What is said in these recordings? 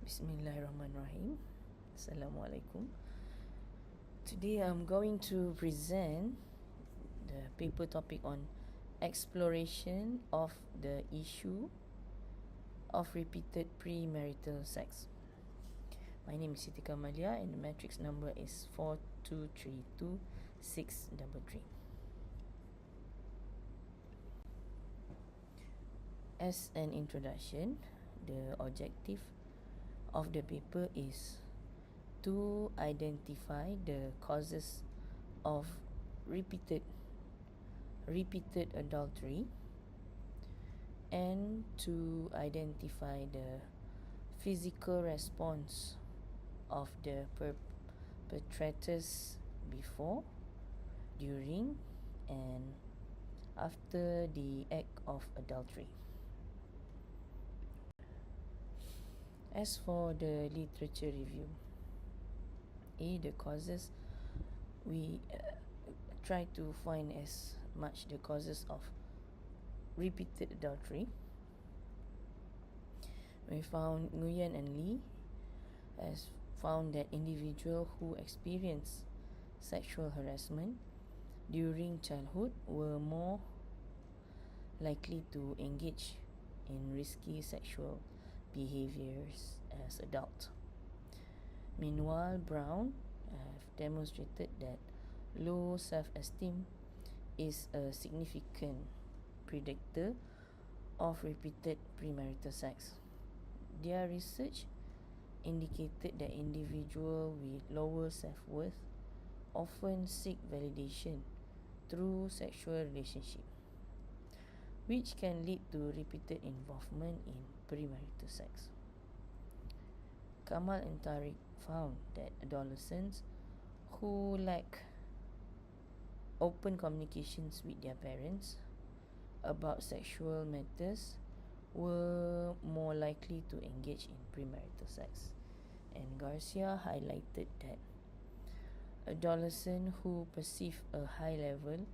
Bismillahirrahmanirrahim. Assalamualaikum. Today I'm going to present the paper topic on exploration of the issue of repeated premarital sex. My name is Siti Kamalia and the matrix number is 4232633. As an introduction, the objective of the paper is to identify the causes of repeated adultery and to identify the physical response of the perpetrators before, during, and after the act of adultery. As for the literature review, the causes, we try to find as much the causes of repeated adultery. We found Nguyen and Lee has found that individuals who experience sexual harassment during childhood were more likely to engage in risky sexual behaviors as adults. Meanwhile, Brown have demonstrated that low self-esteem is a significant predictor of repeated premarital sex. Their research indicated that individuals with lower self-worth often seek validation through sexual relationships, which can lead to repeated involvement in premarital sex. Kamal and Tariq found that adolescents who lack open communications with their parents about sexual matters were more likely to engage in premarital sex. And Garcia highlighted that adolescents who perceive a high level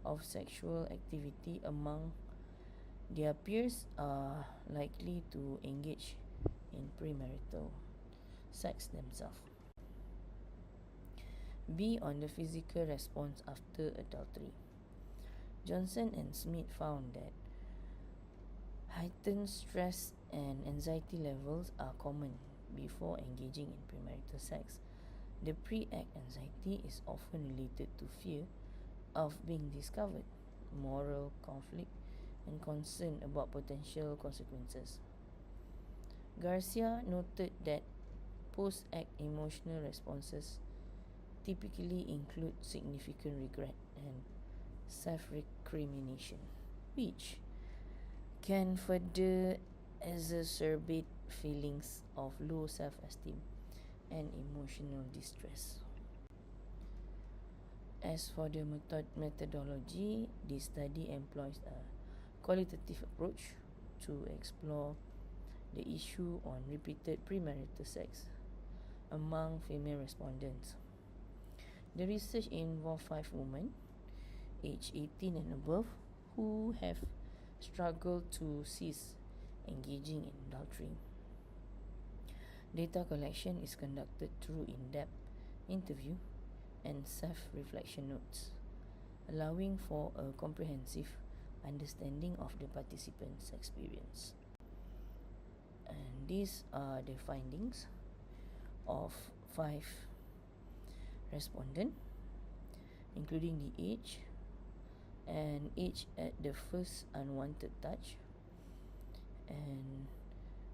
of sexual activity among their peers are likely to engage in premarital sex themselves. B. On the physical response after adultery. Johnson and Smith found that heightened stress and anxiety levels are common before engaging in premarital sex. The pre-act anxiety is often related to fear of being discovered, moral conflict, and concern about potential consequences. Garcia noted that post-act emotional responses typically include significant regret and self-recrimination, which can further exacerbate feelings of low self-esteem and emotional distress. As for the methodology, this study employs a qualitative approach to explore the issue on repeated premarital sex among female respondents. The research involved 5 women, aged 18 and above, who have struggled to cease engaging in adultery. Data collection is conducted through in-depth interview and self-reflection notes, allowing for a comprehensive understanding of the participants' experience. And these are the findings of 5 respondents, including the age and age at the first unwanted touch, and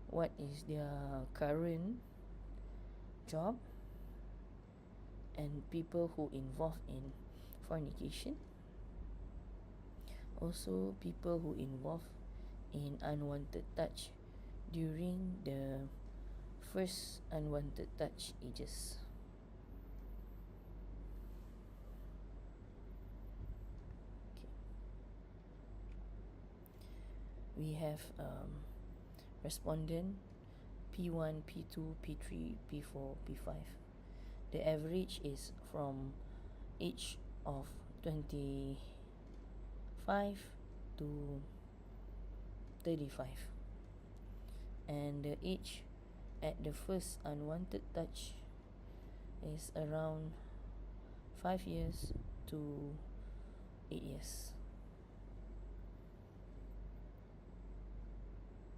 what is their current job, and people who involved in fornication, also people who involved in unwanted touch during the first unwanted touch ages. We have respondent P1, P2, P3, P4, P5. The average is from age of 25 to 35, and the age at the first unwanted touch is around 5 years to 8 years.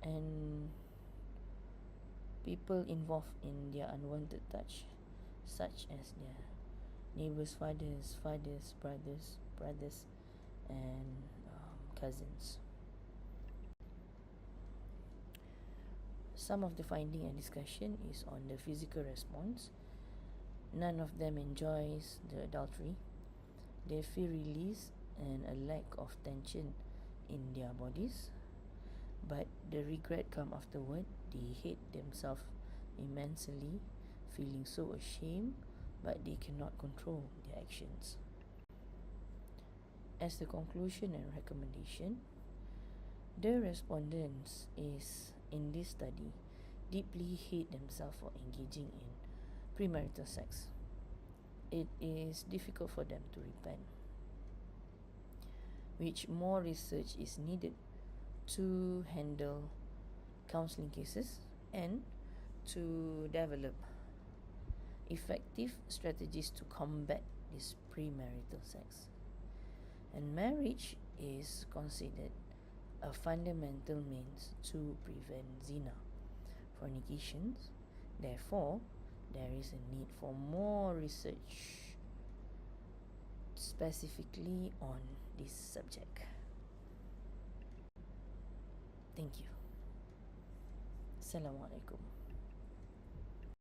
And people involved in their unwanted touch, such as their neighbors' fathers, brothers, and cousins. Some of the finding and discussion is on the physical response. None of them enjoys the adultery. They feel release and a lack of tension in their bodies, but the regret come afterward. They hate themselves immensely, feeling so ashamed, but they cannot control their actions. As the conclusion and recommendation, the respondents is in this study deeply hate themselves for engaging in premarital sex. It is difficult for them to repent, which more research is needed to handle counseling cases and to develop effective strategies to combat this premarital sex. And marriage is considered a fundamental means to prevent zina, fornications. Therefore, there is a need for more research specifically on this subject. Thank you. Assalamualaikum.